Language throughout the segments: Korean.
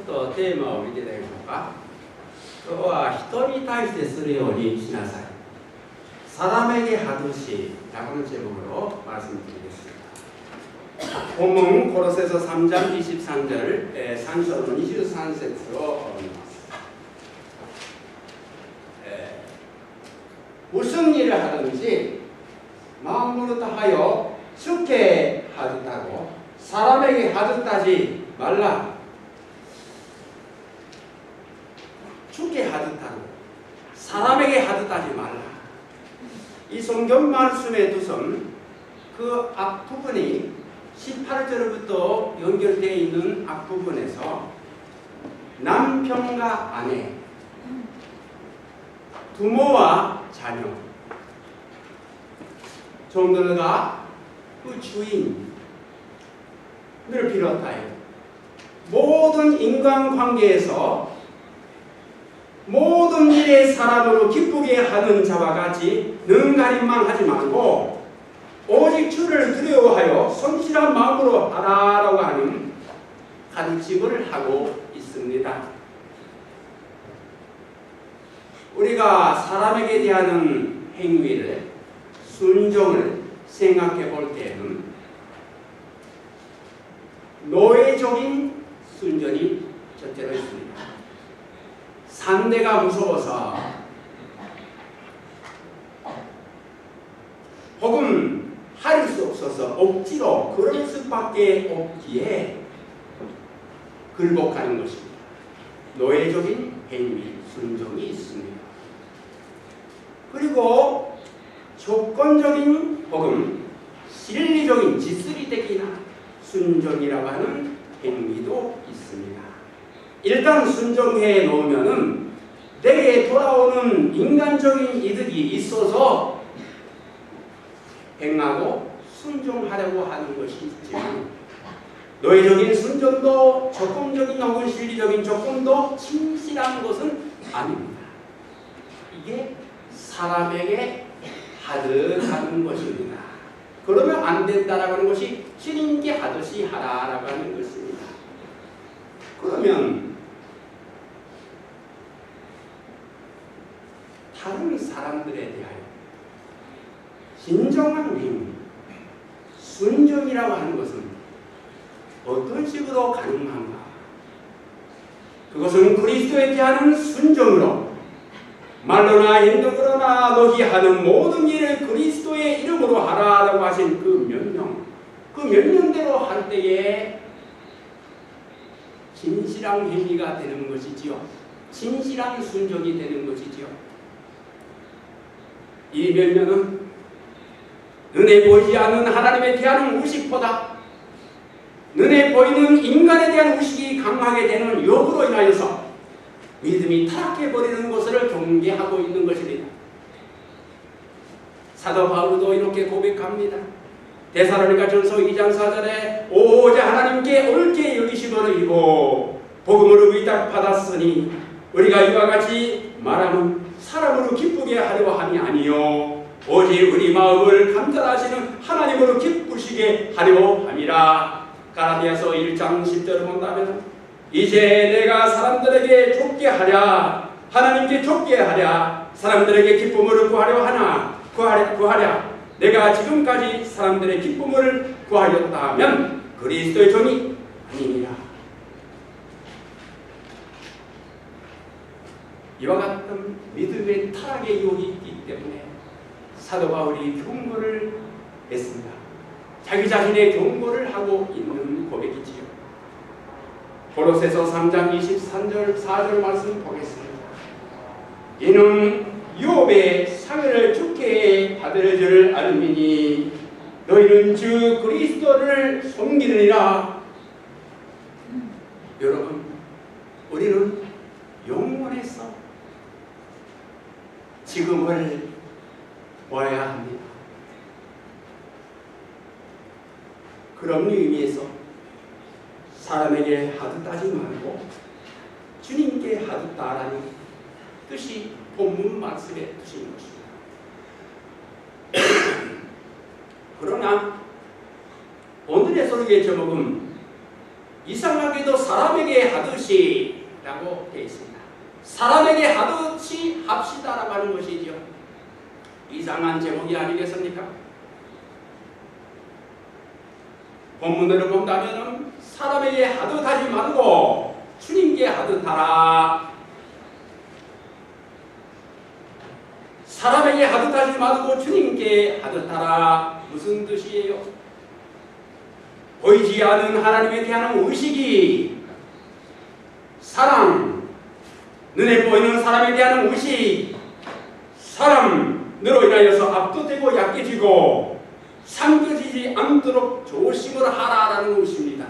とテーマを見ていただきましょうか。今日は人に対してするようにしなさい。사람에게 하듯이라는 제목으로 말씀드리겠습니다. 본문 고로새서 3장 23절, 3절은 23節を 무슨 일을 하든지 마음으로 다하여 주께 하듯하고 사람에게 하듯하지 말라. 주께 하듯하고 사람에게 하듯하지 말라. 이 성경 말씀의 뜻은 그 앞부분이 18절부터 연결되어 있는 앞부분에서 남편과 아내, 부모와 자녀, 종들과 그 주인을 비롯하여 모든 인간관계에서 모든 일에 사람으로 기쁘게 하는 자와 같이 능가림만 하지 말고 오직 주를 두려워하여 성실한 마음으로 하라라고 하는 가르침을 하고 있습니다. 우리가 사람에게 대한 행위를, 순종을 생각해 볼 때는 노예적인 순종이 첫째로 있습니다. 상대가 무서워서 혹은 할 수 없어서 억지로 그럴 수밖에 없기에 굴복하는 것입니다. 노예적인 행위, 순종이 있습니다. 그리고 조건적인 혹은 실리적인 지스리적인 순종이라고 하는 행위도 있습니다. 일단 순종해 놓으면은 내게 돌아오는 인간적인 이득이 있어서 행하고 순종하려고 하는 것이 있지만 노예적인 순종도 조건적인 혹은 실리적인 조건도 진실한 것은 아닙니다. 이게 사람에게 하듯 하는 것입니다. 그러면 안 된다라고 하는 것이 주님께 하듯이 하라라고 하는 것입니다. 그러면 다른 사람들에 대하여 진정한 행위, 순종이라고 하는 것은 어떤 식으로 가능한가? 그것은 그리스도에 대한 순종으로 말로나 행동으로나 너희 하는 모든 일을 그리스도의 이름으로 하라라고 하신 그 명령, 그 명령대로 할 때에 진실한 행위가 되는 것이지요. 진실한 순종이 되는 것이지요. 이 명령은 눈에 보이지 않는 하나님에 대한 의식보다 눈에 보이는 인간에 대한 의식이 강하게 되는 욕으로 인하여서 믿음이 타락해버리는 것을 경계하고 있는 것입니다. 사도 바울도 이렇게 고백합니다. 데살로니가전서 2장 4절에 오직 하나님께 옳게 여기심을 입고 복음을 의탁받았으니 우리가 이와 같이 말하면 사람으로 기쁘게 하려 함이 아니요 오직 우리 마음을 감찰하시는 하나님으로 기쁘시게 하려 함이라. 갈라디아서 1장 10절을 본다면 이제 내가 사람들에게 좁게 하랴 하나님께 좁게 하랴 사람들에게 기쁨을 구하랴 내가 지금까지 사람들의 기쁨을 구하였다면 그리스도의 종이 아니니라. 이와 같은 믿음의 타락의 유혹이 있기 때문에 사도 바울이 경고를 했습니다. 자기 자신의 경고를 하고 있는 고백이지요. 고로새서 3장 23절 4절 말씀 보겠습니다. 이는 욥의 상을 주께 받을 줄 알미니 너희는 주 그리스도를 섬기느니라. 여러분, 우리는 영원에서 지금을 보아야 합니다. 그런 의미에서 사람에게 하듯 하지 말고 주님께 하듯 따라는 뜻이 본문 말씀의 뜻인 것입니다. 그러나 오늘의 설교의 제목은 이상하게도 사람에게 하듯이 라고 되어 있습니다. 사람에게 하듯이 합시다라고 하는 것이죠. 이상한 제목이 아니겠습니까? 본문으로 본다면 사람에게 하듯 하지 말고 주님께 하듯 하라. 사람에게 하듯 하지 말고 주님께 하듯 하라. 무슨 뜻이에요? 보이지 않는 하나님에 대한 의식이 사람, 눈에 보이는 사람에 대한 의식, 사람으로 인하여서 압도되고 약해지고 삼켜지지 않도록 조심을 하라라는 것입니다.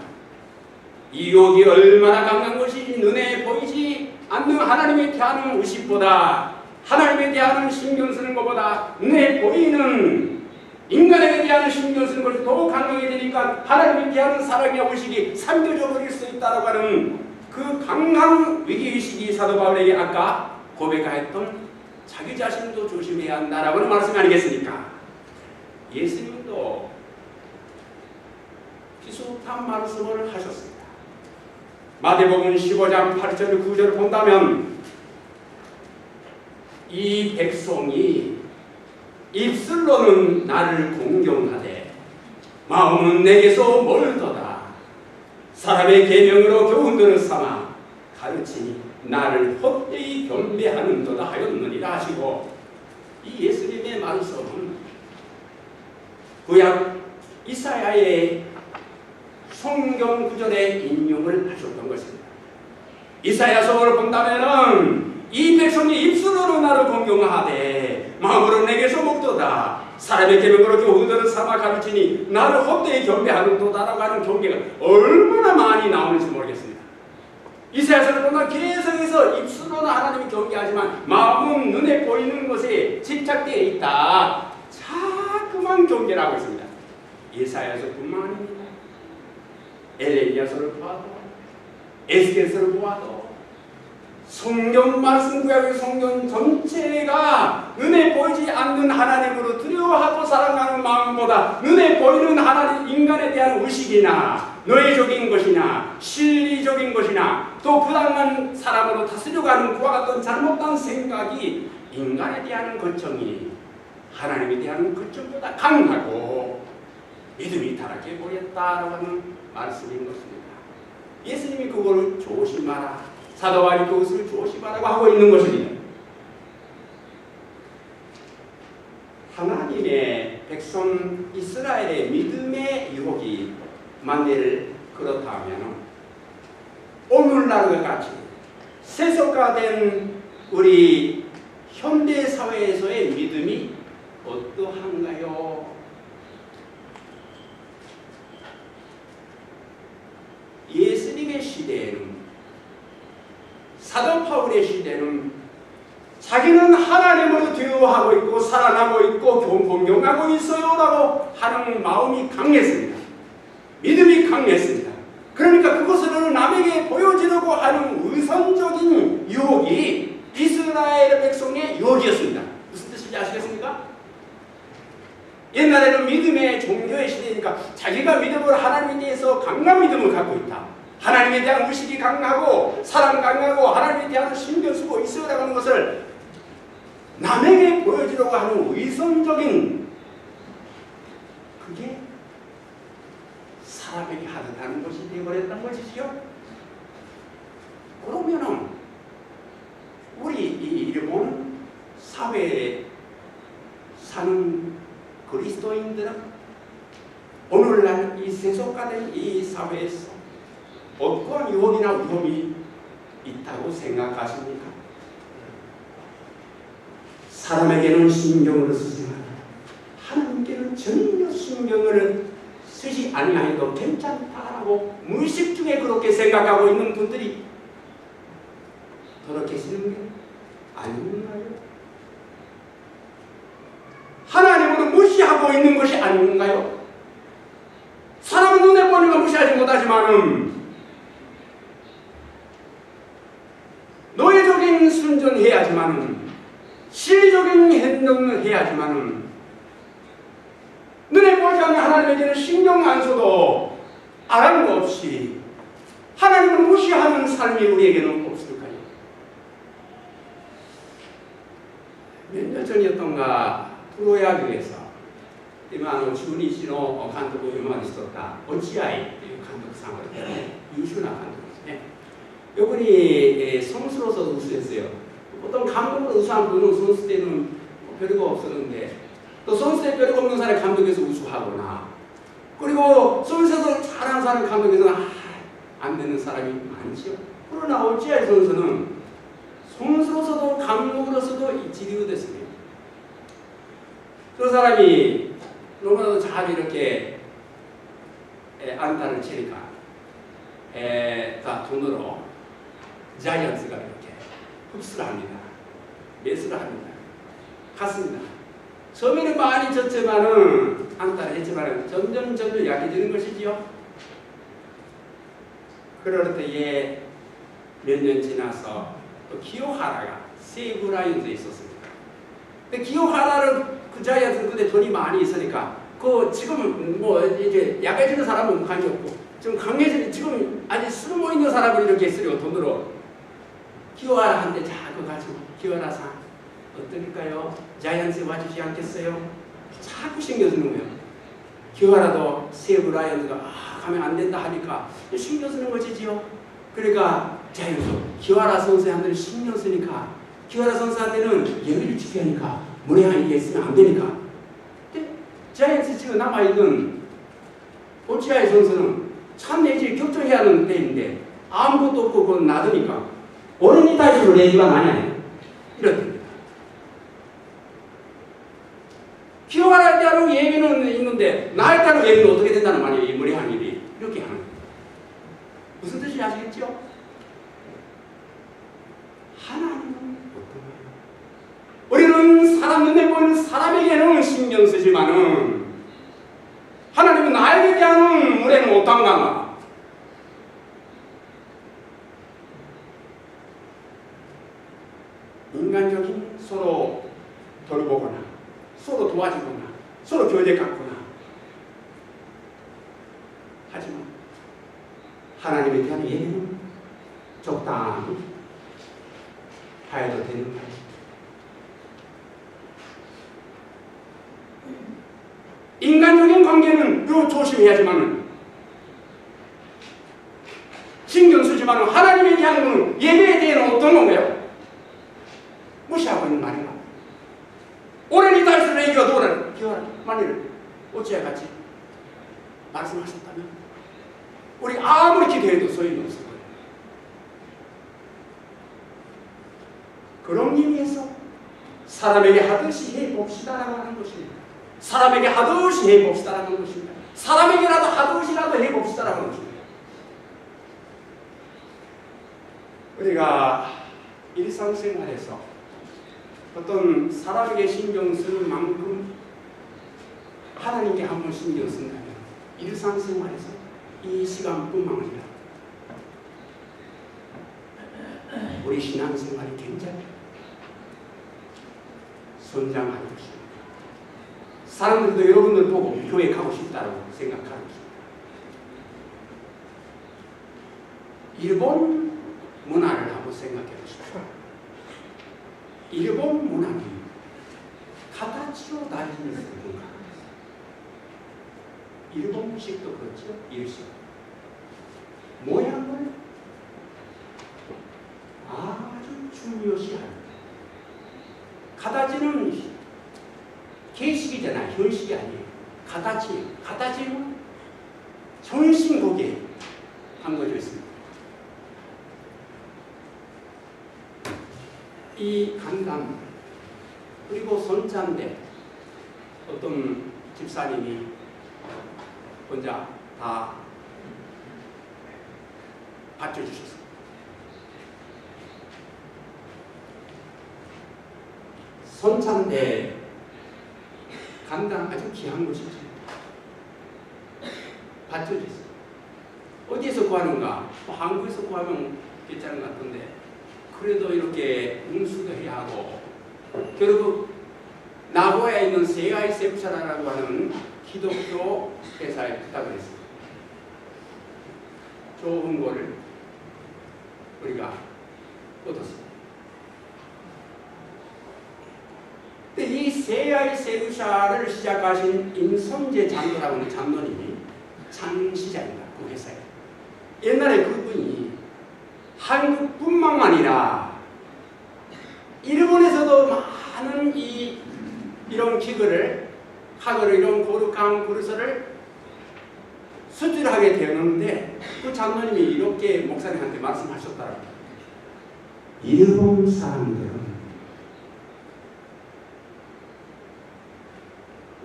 이 유혹이 얼마나 강한 것이 눈에 보이지 않는 하나님에 대한 의식보다, 하나님에 대한 신경 쓰는 것보다 눈에 보이는 인간에게 대한 신경 쓰는 것이 더욱 강하게 되니까 하나님에 대한 사랑의 의식이 삼켜져 버릴 수 있다고 하는 그 강한 위기의식이 사도 바울에게 아까 고백하였던 자기 자신도 조심해야 한다라고 하는 말씀 아니겠습니까? 예수님도 비슷한 말씀을 하셨습니다. 마태복음 15장 8절 9절을 본다면 이 백성이 입술로는 나를 공경하되 마음은 내게서 멀도다. 사람의 계명으로 교훈들을 삼아 가르치니 나를 헛되이 경배하는도다 하였느니라 하시고, 이 예수님의 말씀은 구약 이사야의 성경 구절에 인용을 하셨던 것입니다. 이사야서를 본다면은 이 백성이 입술로는 나를 공경하되 마음으로 내게서 먹도다. 사람의 계명으로 교훈들을 삼아 가르치니 나를 헛되이 경배하는도다라고 하는 경계가 얼마나 많이 나오는지 모르겠습니다. 이사야서를 보면 계속해서 입술로는 하나님이 경계하지만 마음은 눈에 보이는 것에 집착되어 있다. 자꾸만 경계를 하고 있습니다. 이사야서뿐만 아닙니다. 엘레미야서를 보아도 에스겔서를 보아도 성경 말씀, 구약의 성경 전체가 눈에 보이지 않는 하나님으로 두려워하고 사랑하는 마음보다 눈에 보이는 하나님, 인간에 대한 의식이나 노예적인 것이나 실리적인 것이나 또 부당한 사람으로 다스려고 하는 그와 같은 잘못된 생각이 인간에 대한 걱정이 하나님에 대한 걱정보다 강하고 믿음이 타락해 버렸다라고 하는 말씀인 것입니다. 예수님이 그거를 조심하라, 사도 바울이 그것을 조심하라고 하고 있는 것입니다. 하나님의 백성 이스라엘의 믿음의 유혹이 만일 그렇다면 오늘날과 같이 세속화된 우리 현대사회에서의 믿음이 어떠한가요? 예수님의 시대에는, 사도 바울의 시대는 자기는 하나님으로 두려워하고 있고 사랑하고 있고 공경하고 있어요라고 하는 마음이 강했습니다. 믿음이 강했습니다. 그러니까 그것을 남에게 보여주려고 하는 의선적인 유혹이 이스라엘 백성의 유혹이었습니다. 무슨 뜻인지 아시겠습니까? 옛날에는 믿음의 종교의 시대니까 자기가 믿음을 하나님에 대해서 강한 믿음을 갖고 있다. 하나님에 대한 의식이 강하고 사랑 강하고 하나님에 대한 신경 쓰고 있어야 하는 것을 남에게 보여주려고 하는 의선적인, 그게 사람에게 하듯 하는 것이 되어버렸던 것이지요. 그러면은 우리 이 일본 사회에 사는 그리스도인들은 오늘날 이 세속화된 이 사회에서 어떤 유혹이나 위험이 있다고 생각하십니까? 사람에게는 신경을 쓰지만 하나님께는 전혀 신경을 쓰지 아니하여도 괜찮다라고 무의식 중에 그렇게 생각하고 있는 분들이 더러 계시는 게 아닌가요? 하나님을 무시하고 있는 것이 아닌가요? 사람은 눈에 보이는 건 무시하지 못하지만은 노예적인 순종해야지만은 실리적인 행동을 해야지만은 눈에 보이지 않는 하나님에게는 신경 안 써도 아랑거 없이 하나님을 무시하는 삶이 우리에게는 없을까요? 몇 년 전이었던가 프로야구에서今中日の監督を今までしとった落合という監督さんは優秀な監督ですね。 이분이 성수로서 우수했어요. 보통 감독으로 우수한 분은 선수 때는 별거 없었는데 또 선수 때 별거 없는 사람이 감독에서 우수하거나 그리고 선수에서 잘하는 사람 감독에서는 안 되는 사람이 많죠. 그러나 오치아이 선수는 선수로서도 감독으로서도 이치리가 됐습니다. 그 사람이 너무나도 잘 이렇게 안타를 치니까 다 돈으로 자이언츠가 이렇게 흡수를 합니다. 매수를 합니다. 갔습니다. 처음에는 많이 졌지만은 안타를 했지만은 점점 약해지는 것이지요. 그럴 때에 몇 년 지나서 또 기요하라가 세이브 라이온즈에 있었습니다. 근데 기요하라를 그 자이언츠는 그때 돈이 많이 있으니까 그 지금 뭐 이제 약해지는 사람은 관계 없고 좀 강해지는 지금 아직 숨어 있는 사람을 이렇게 쓰려고 돈으로 기요하라한테 자꾸 가지고 기요하라상 어떨까요? 자이언츠에 와주지 않겠어요? 자꾸 신경 쓰는 거예요. 기요하라도 세이브 라이온즈가 가면 안 된다 하니까 신경 쓰는 것이지요. 그러니까 자이언츠 기요하라 선수한테는 신경 쓰니까 기요하라 선수한테는 예의를 지켜야 하니까 무례한 일이 있으면 안 되니까. 근데 자이언츠 지금 남아있는 오치아이 선수는 참 내지 격정해야 하는 때인데 아무것도 없고 그건 놔두니까 어른이 다시로 내기가 많이 아니에요. 이렇답니다. 기억하라 때하는 예비는 있는데 나에 따른 예비는 어떻게 된다는 말이에요. 이 무례한 일이 이렇게 하는 거예요. 무슨 뜻인지 아시겠죠? 하나님은 어떤 거예요? 우리는 사람 눈에 보이는 사람에게는 신경 쓰지만은 하나님은 나에게 대한 무례는 어떤가? 인간적인 서로 돌보거나 서로 도와주거나 서로 교제 갖거나 하지만 하나님에 대한 예배는 적당히 해도 되는 거예요. 인간적인 관계는 요 조심해야지만은 신경 쓰지만은 하나님에 대한 거는 예배에 대해서는 어떤 건가요? 무시하고 있는 말인가? 오랜이 달수록 애기가 누구를 기어라 만일 오치아 같이 말씀하셨다면 우리 아무리 기도해도 소용이 없을 거예요. 그런 의미에서 사람에게 하듯이 해봅시다라고 하는 것입니다. 사람에게 하듯이 해봅시다라는 것입니다. 사람에게라도 하듯이라도 해봅시다라고 하는 것입니다. 우리가 일상생활에서 어떤 사람에게 신경 쓰는 만큼 하나님께 한번 신경 쓴다면 일상생활에서 이 시간뿐만 아니라 우리 신앙생활이 굉장히 성장하는 것입니다. 사람들도 여러분들 보고 교회 가고 싶다고 생각하는 것입니다. 일본 문화를 한번 생각해 보십시오. 일본 문화는 가타치로 다니는 문화. 일본식도 그렇죠. 일식. 모양을 아주 중요시합니다. 가다지는 계식이잖아요. 현식이 아니에요. 가다지는 전신곡에 담겨져 있습니다. 이 간담 그리고 손잔대 어떤 집사님이 혼자 다 받쳐주셨습니다. 손잔대 간담 아주 귀한 것이죠. 받쳐주셨어요. 어디에서 구하는가? 뭐 한국에서 구하면 괜찮은 것 같은데 그래도 이렇게 응수도 해야 하고 결국 나고야에 있는 세아이 세부사라고 하는 기독교 회사에 부탁을 했습니다. 좋은 거를 우리가 얻었습니다. 이 세아의 세우샤를 시작하신 임선재 장로라고 하는 장로님이 창시자입니다. 그 회사에. 옛날에 그분이 한국뿐만 아니라 일본에서도 많은 이런 기구를 학을 이런 고르강 그릇을 수출하게 되었는데 그 장로님이 이렇게 목사님한테 말씀하셨더라고요. 일본 사람들은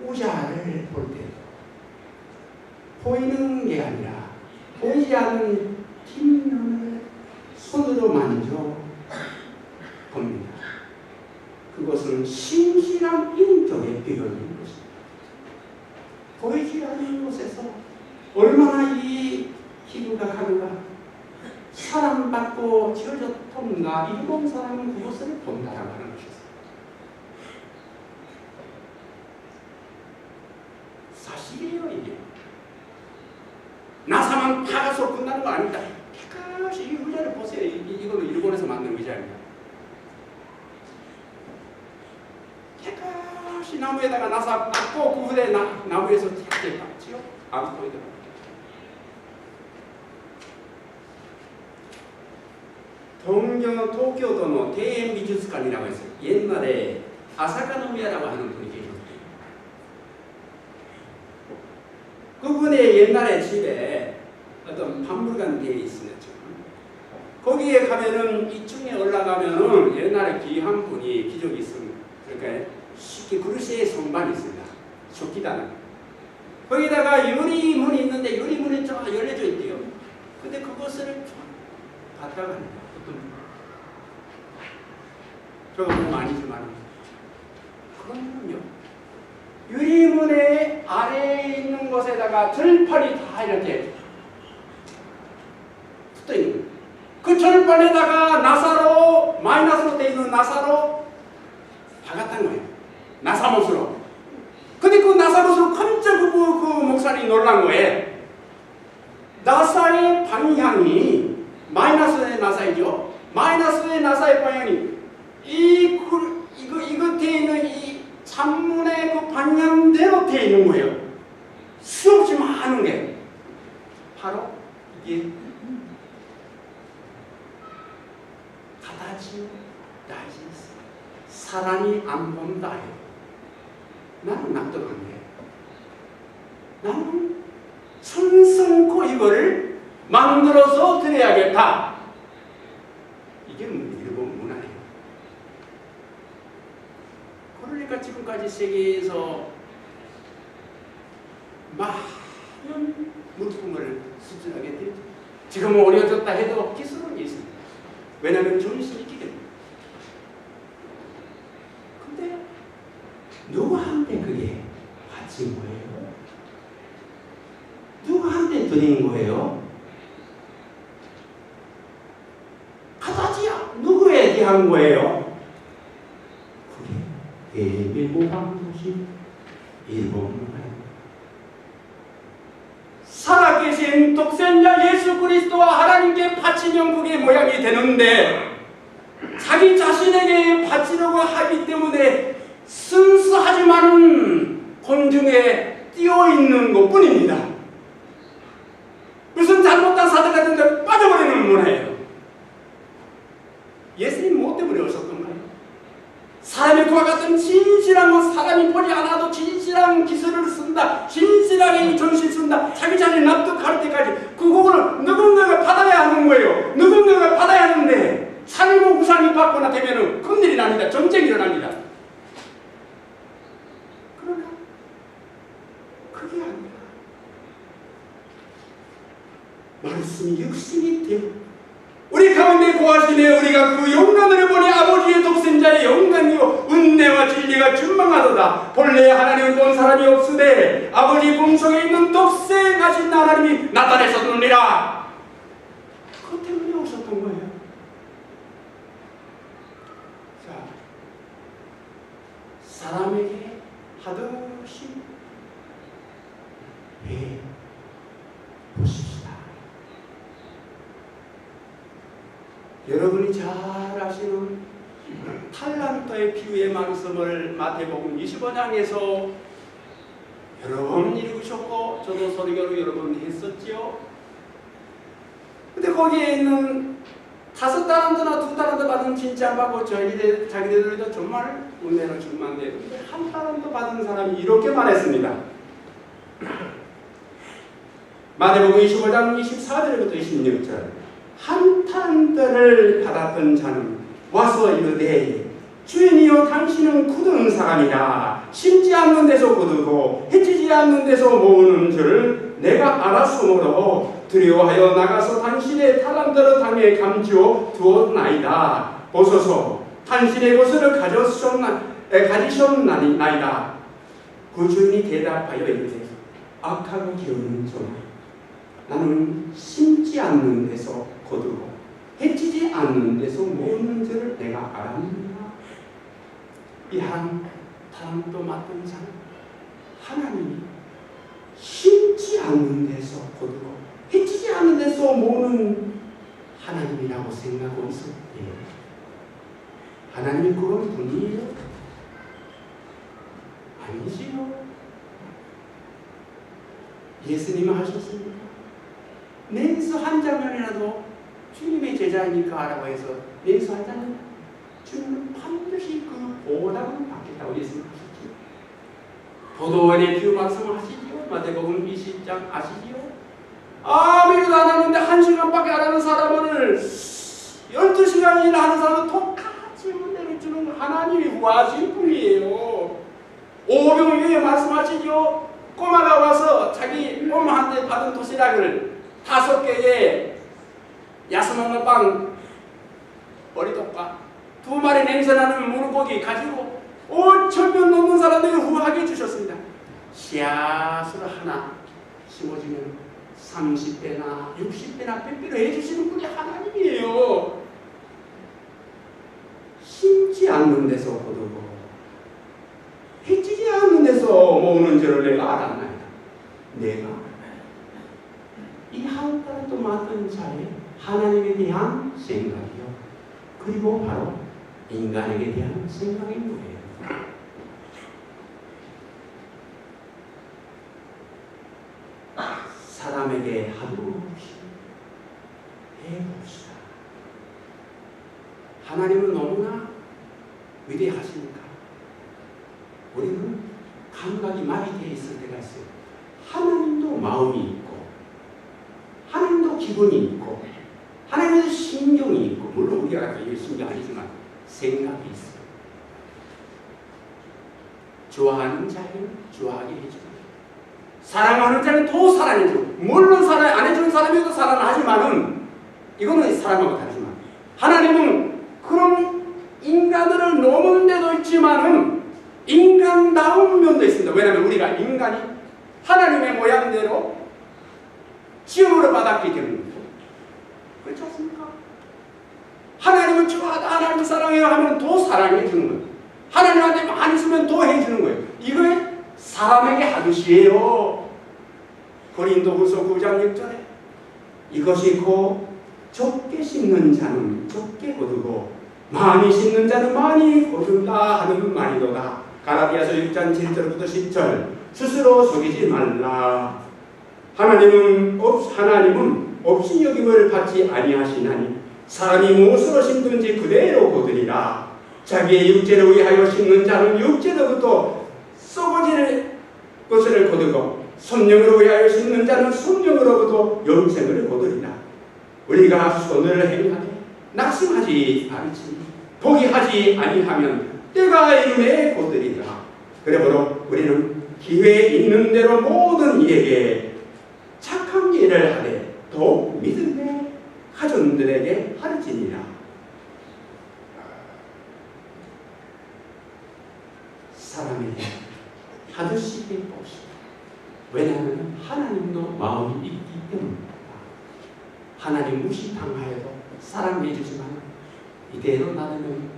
우자를 볼 때 보이는 게 아니라 보이지 않는 뒷면을 손으로 만져 봅니다. 그것은 신실한 인격의 표현인 것입니다. 보이지 않는 곳에서 얼마나 이 기구가 가는가, 사랑받고 지어졌던가, 일본 사람은 그것을 본다라고 하는 것이었습니다. 사실이에요, 이게. 나사만 박아서 끝나는 거 아닙니다. 깨끗이 이 의자를 보세요. 이거는 일본에서 만든 의자입니다. 깨끗이 나무에다가 나사 닦고 그 후에 나무에서 작게 닦지요. 안 보이더라고요. 도쿄도의 대미주스관이라고 했어요. 옛날에 아사카노미야라고 하는 분이 계셨어요. 그분의 옛날에 집에 어떤 박물관 되어 있습니다. 거기에 가면은 2층에 올라가면은 옛날에 귀한 분이 기적이 있습니다. 그러니까 쉽게 그릇에 선반이 있습니다. 식기다는. 거기다가 유리문이 있는데 유리문이 쫙 열려져 있대요. 근데 그것을 봤다가 저거 뭐 아니지만 그럼요. 유리문의 아래에 있는 곳에다가 절판이 다 이렇게 붙어 있는 거예요. 그 절판에다가 나사로 마이너스로 되어 있는 나사로 박았다는 거예요. 나사못으로. 근데 그 나사못으로 깜짝 그 목사님이 놀란 거예요. 나사의 방향이 마이너스의 나사이죠. 마이너스의 나사의 방향이 이거 되어 있는 이 창문의 그 방향대로 되어 있는 거예요. 수없이 많은 게 바로 이게 가다지 나지 사람이 안 본다. 나는 납득한 게 나는 성성코 이거를 만들어서 드려야겠다. 이게 일본 문화예요. 그러니까 지금까지 세계에서 많은 물품을 수출하게 되죠. 지금은 어려졌다 해도 기술은 있습니다. 왜냐하면 정신이 있기 때문에. 근데 누구한테 그게 바친 거예요? 누구한테 드린 거예요? 가다지야 누구에 대한 거예요? 그게 예비고방 도시 일본 문화예요. 살아계신 독생자 예수 그리스도와 하나님께 바치면 그게 모양이 되는데 자기 자신에게 바치려고 하기 때문에 순수하지만은 공중에 띄어있는 것 뿐입니다. 무슨 잘못한 사대 같은 데 빠져버리는 문화예요. 예수님 뭐 때문에 오셨던가요? 사람의 그와 같은 진실한 것, 사람이 보지 않아도 진실한 기술을 쓴다, 진실하게 전실 쓴다, 자기 자신이 납득할 때까지 그거를 누군가가 받아야 하는 거예요. 누군가가 받아야 하는데 살모 우상이 받거나 되면은 큰일이 납니다. 전쟁이 일어납니다. 그러나 그게 아니라 말씀이 육신이 되고 우리 가운데 거하시네. 우리가 그 영광을 보니 아버지의 독생자의 영광이요 은혜와 진리가 준망하도다. 본래 하나님은 본 사람이 없으되 아버지 품속에 있는 독생하신 하나님이 나타내셨느니라. 그것 때문에 오셨던 거예요. 자, 사람에게 하듯이 해 보십시다. 여러분이 잘 아시는 탈란트의 비유의 말씀을 마태복음 25장에서 여러 번 읽으셨고 저도 설교를 여러 번 했었지요. 근데 거기에 있는 5달란트나 2달란트 받은 진짜 안 받고 자기들도 정말 은혜로 충만돼. 근데 1달란트 받은 사람이 이렇게 말했습니다. 마태복음 25장 24절부터 26절. 1달란트를 받았던 자는 와서 이르되 주인이여 당신은 굳은 사람이라 심지 않는 데서 거두고 해치지 않는 데서 모으는 줄 내가 알았으므로 두려워하여 나가서 당신의 탈란트를 땅에 감추어 두었나이다. 보소서 당신의 것을 가지셨나이다. 그 주인이 대답하여 이르되 악하고 게으른 종아, 나는 심지 않는 데서 거두고 해치지 않는 데서 모으는 줄을 내가 알았느니라. 이 한 탈란트 맡은 자는 하나님이 심지 않는 데서 거두고 해치지 않는 데서 모으는 하나님이라고 생각하고 있었대요. 하나님이 그런 분이에요? 아니지요. 예수님은 하셨습니다. 냉수 한 장면이라도 주님의 제자이니까 라고 해서 냉수 한 장면 주님은 반드시 그 보답을 받겠다고 예수님 하셨죠. 포도원의 비유 말씀을 하시지요. 마태복음 20장 아시지요? 아무리도 안 하는데 1시간밖에 안 하는 사람을 12시간 일하는 사람은 똑같이 은혜를 주는 하나님이 후하신 분이에요. 오병이어에 말씀하시죠. 꼬마가 와서 자기 엄마한테 받은 도시락을 5개의 야스먹는 빵 머리떡과 2마리 냄새나는 물고기 가지고 5,000명 넘는 사람들이 후하게 주셨습니다. 씨앗을 하나 심어주면 30배나 60배나 100배로 해주시는 분이 하나님이에요. 심지 않는 데서 거두고 해치지 않는 데서 모으는 줄을 내가 알았나이다. 내가 이 한 달도 맡은 자의 하나님에 대한 생각이요. 그리고 바로 인간에게 대한 생각인 거예요. 사람에게 하루없이 해봅시다. 하나님은 너무나 위대하시니까 우리는 감각이 마비되어 있을 때가 있어요. 하나님도 마음이 있고 하나님도 기분이 있고 하나님도 신경이 있고, 물론 우리가 이게 신경 아니지만 생각이 있어요. 좋아하는 자는 좋아하게 해주고 사랑하는 자는 더 사랑해주고, 물론 사랑 안 해주는 사람에도 사랑하지만은 이거는 사랑하고 다르지만 하나님은 그런 인간들을 넘은 데도 있지만은 인간다운 면도 있습니다. 왜냐하면 우리가 인간이 하나님의 모양대로 지음으로 받았기 때문입니다. 그렇지 않습니까? 하나님은 좋아하다, 하나님을 사랑해요 하면 더 사랑해 주는 거예요. 하나님한테 많이 쓰면 더 해주는 거예요. 이거에 사람에게 하듯이에요. 고린도후서 9장 6절에 이것이 곧 적게 심는 자는 적게 거두고 많이 심는 자는 많이 거둔다 하는 말이도다. 갈라디아서 6장 7절부터 10절 스스로 속이지 말라. 하나님은 없이 여김을 받지 아니하시나니 사람이 무엇으로 심든지 그대로 거두리라. 자기의 육체를 위하여 심는 자는 육체로부터 썩어질 것을 거두고 성령으로 위하여 심는 자는 성령으로부터 영생을 거두리라. 우리가 손을 행하되 낙심하지 않지 포기하지 아니하면 때가 이름에 거두리라. 그러므로 우리는 기회 있는 대로 모든 이에게 착한 일을 하되 더욱 믿음의 가정들에게 하르지니라. 사람에게 하듯이 해봅시다. 왜냐하면 하나님도 마음이 있기 때문입니다. 하나님 무시당하여도 사랑해주지만 이대로 나누면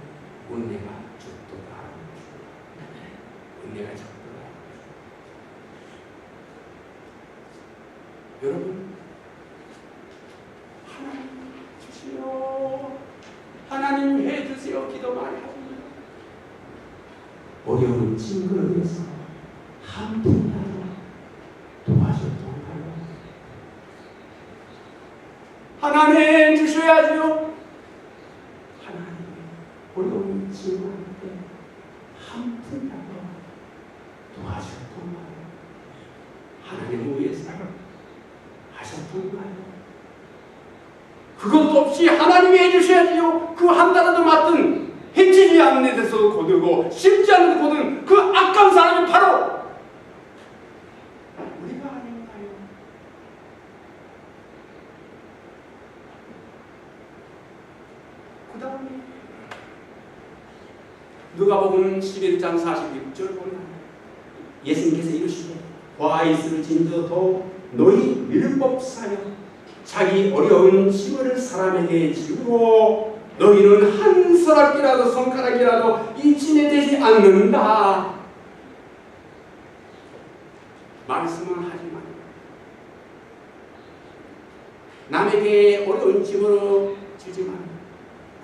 은혜가 죽도다. 은혜가 죽도다. 여러분, 하나님 주시오. 하나님 해주세요 기도 많이 합니다. 어려운 친구를 위해서 한 푼이라도 도와줬던가요? 하나님 주셔야지요. 하나님 어려운 친구한테 한 푼이라도 도와줬던가요? 하나님 위해서 하셨던가요? 그것도 없이 하나님이 해주셔야지요. 그 한 달라도 맡은 해치지 않는 데서도 거두고 심지 않는 데 거둔 그 아까운 사람이 바로 우리가 아닌가요? 그 다음에 누가복음 11장 46절 보면 예수님께서 이르시되 화 있을 진저도 너희 율법사여 자기 어려운 짐을 사람에게 지우고 너희는 한 손가락이라도 손가락이라도 이 짐에 대지 않는다. 말씀은 하지만 남에게 어려운 짐으로 지지만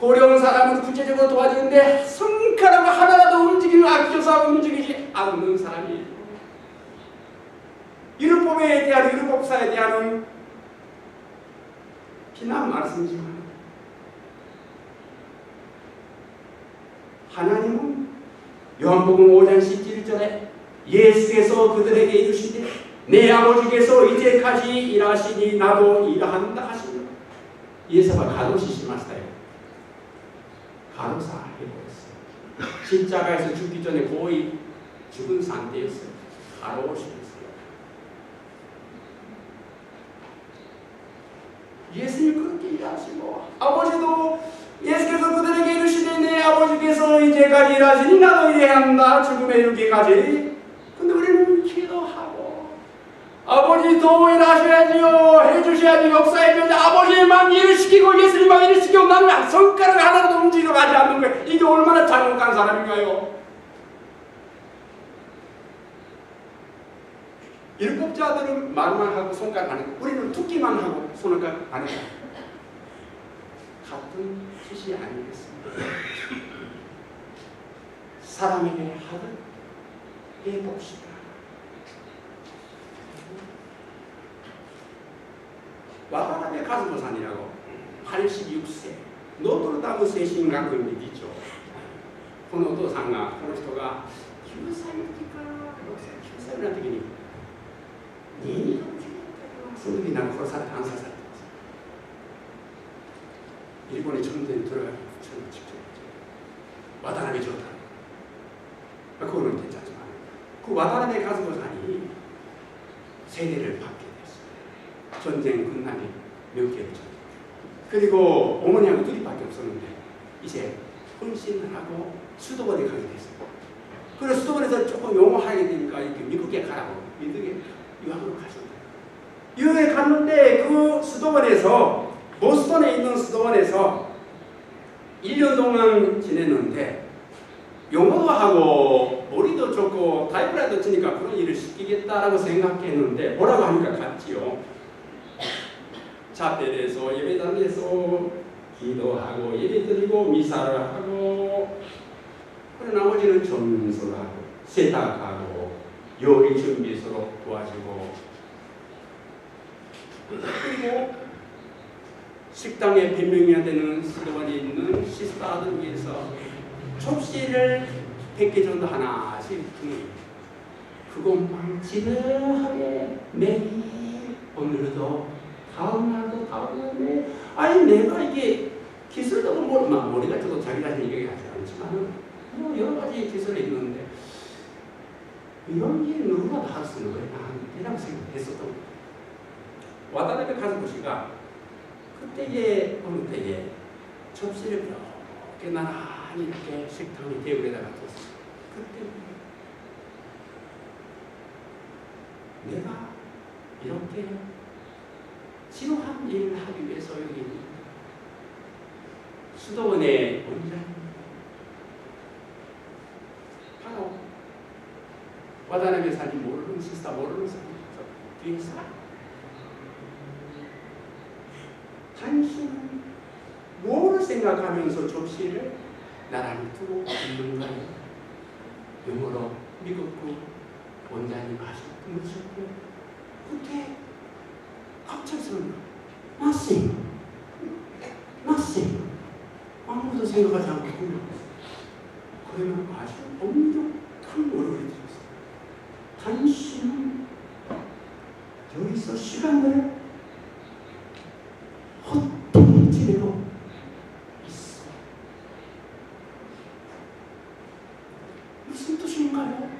그 어려운 사람을 구체적으로 도와주는데 손가락 하나라도 움직이면 아껴서 움직이지 않는 사람이 율법에 대한 율법사에 대한 비난 말씀이지만 하나님은 요한복음 5장 17절에 예수께서 그들에게 이르시되 내 아버지께서 이제까지 일하시니 나도 일한다 하시며 예수가 가로시심하시다요. 가로사 해버렸어요. 십자가에서 죽기 전에 거의 죽은 상태였어요. 가로시했어요. 예수님 그렇게 일하시고 아버지도 예수께서 그들에게 이르시되 내 아버지께서 이제까지 일하시니 나도 일해야 한다. 죽음에 이르기까지. 근데 우리는 기도하고 아버지 더 일하셔야지요. 해주셔야지. 역사해줘야지. 아버지만 일을 시키고 예수님만 일을 시키고 나는 손가락 하나도 움직이러 가지 않는 거예요. 이게 얼마나 잘못한 사람인가요? 율법자들은 말만 하고 손가락 안 해요. 우리는 듣기만 하고 손가락 안 해요. 같은 뜻이 아니겠습니까? 사람에게 하듯 해봅시다. 와바나베 가즈모산이라고 86세 노트르다무聖神学院理事長このお父さんがこの人が9歳の時か6歳、9歳ぐらいの時に2度その時に殺されて暗殺されてます。일본의 전쟁에 들어가서 직접 와다나베 조단 그거는 괜찮지만 그 와다나베 가즈모산이 세례를 받게 됐어요. 전쟁 끝나니 몇 개월 전. 그리고 어머니하고 둘이밖에 없었는데 이제 헌신을 하고 수도원에 가게 됐어요. 그래서 수도원에서 조금 용어하게 되니까 이렇게 미국에 가라고 미국에 유학으로 가셨어요. 유학에 갔는데 그 수도원에서 보스턴에 있는 수도원에서 1년 동안 지냈는데 영어도 하고 머리도 좋고 타이프라이터 치니까 그런 일을 시키겠다라고 생각했는데 뭐라고 하니까 갔지요. 차별에서 예배당에서 기도하고 예배드리고 미사를 하고 그리고 나머지는 점수를 하고 세탁하고 요리 준비서로 도와주고 그리고 식당에 100명이나 되는 수도원에 있는 시스터들 위해서 접시를 100개 정도 하나씩 그것만 지대하게 매일 오늘도 다음날도 다음날도 아니 내가 이게 기술도 머리가 저도 자기 자신 얘기하지 않지만 뭐 여러 가지 기술이 있는데 이런 일 누구나 다 할 수 있는 거예요. 이라고 생각했었던 거예요. 와다나베 가즈모시가 그때에 어느 때에 접시를 이렇게 나란히 이렇게 식탁 테이블에다가 뒀어요. 그때 내가 이렇게 지루한 일을 하기 위해서 여기 수도원에 온전히 바로 와다나베 산이 모르는 시스타 모르는 사람 뒤에서 당신은 뭐를 생각하면서 접시를 나란히 두고 있는가요? 영어로 미국구 원장님 하셨고 그때 갑작스러운 nothing 아무것도 생각하지 않고 그러면 아주 엄격한 얼굴이 들었어요. 당신은 여기서 시간을 헛되이 지내고 있어. 무슨 뜻인가요?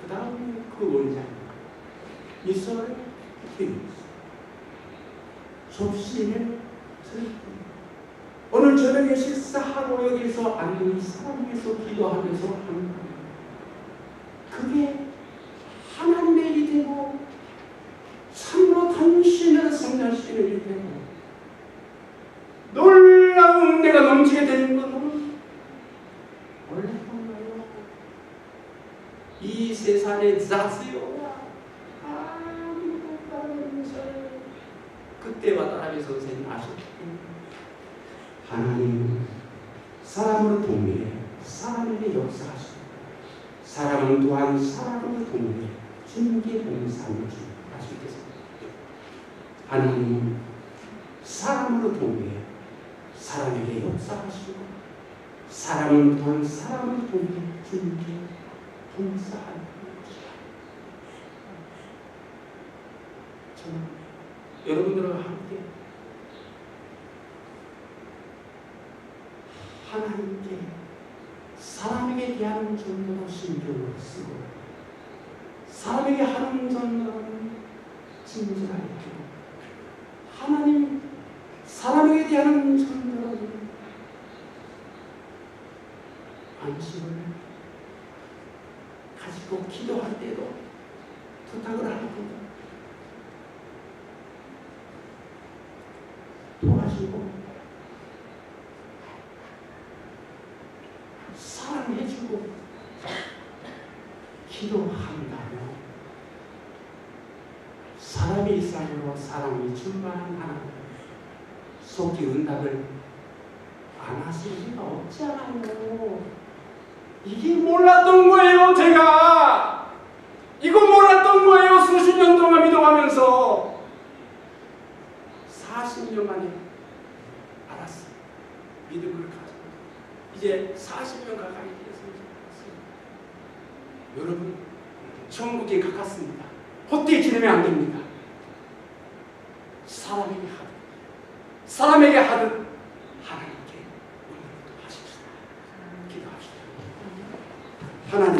그 다음에 그 원장이 미소를 띄우면서 접시를 들고 오늘 저녁에 식사하고 여기서 앉는 사람 위해서 기도하면서 하는 거예요. 그게 하나님의 일이 되고 참으로 당신을 성장시키는 일이 되고 놀라운 은혜가 넘치게 되는 것은 원래 뭔가요? 이 세상의 자스요가 아무도 따르면서 그때와 따라비 선생님 아셨죠? 하나님 사람을 동일해 사람에게 역사하시고 사람은 또한 사람을 동일해 주님께 봉사하는 주 아시겠습니까? 하나님 사람으로 동일해 사람에게 역사하시고 사람은 또한 사람을 동일해 주님께 봉사하는 것이다. 저는 여러분들과 함께 하나님께 사람에게 대하는 정도로 신경을 쓰고 사람에게 하는 정도로는 진실하게 하나님 사람에게 대하는 정도로는 안식을 가지고 기도할 때도 부탁을 하고 도와주고 사랑해주고 기도한다면 사람의 일상으로 사람이 충만한 하나님 속히 응답을 안 하실 리가 없지 않아요. 이게 몰랐던 거예요. 제가 이거 몰랐던 거예요. 수십 년 동안 믿어가면서 40년 만에 알았어요. 믿음을 가지고 이제 40년 가까이 됐습니다. 여러분 천국에 가깝습니다. 헛되이 지내면 안 됩니다. 사람에게 하듯 하나님께 오늘도 하십시다. 기도합시다. 하나님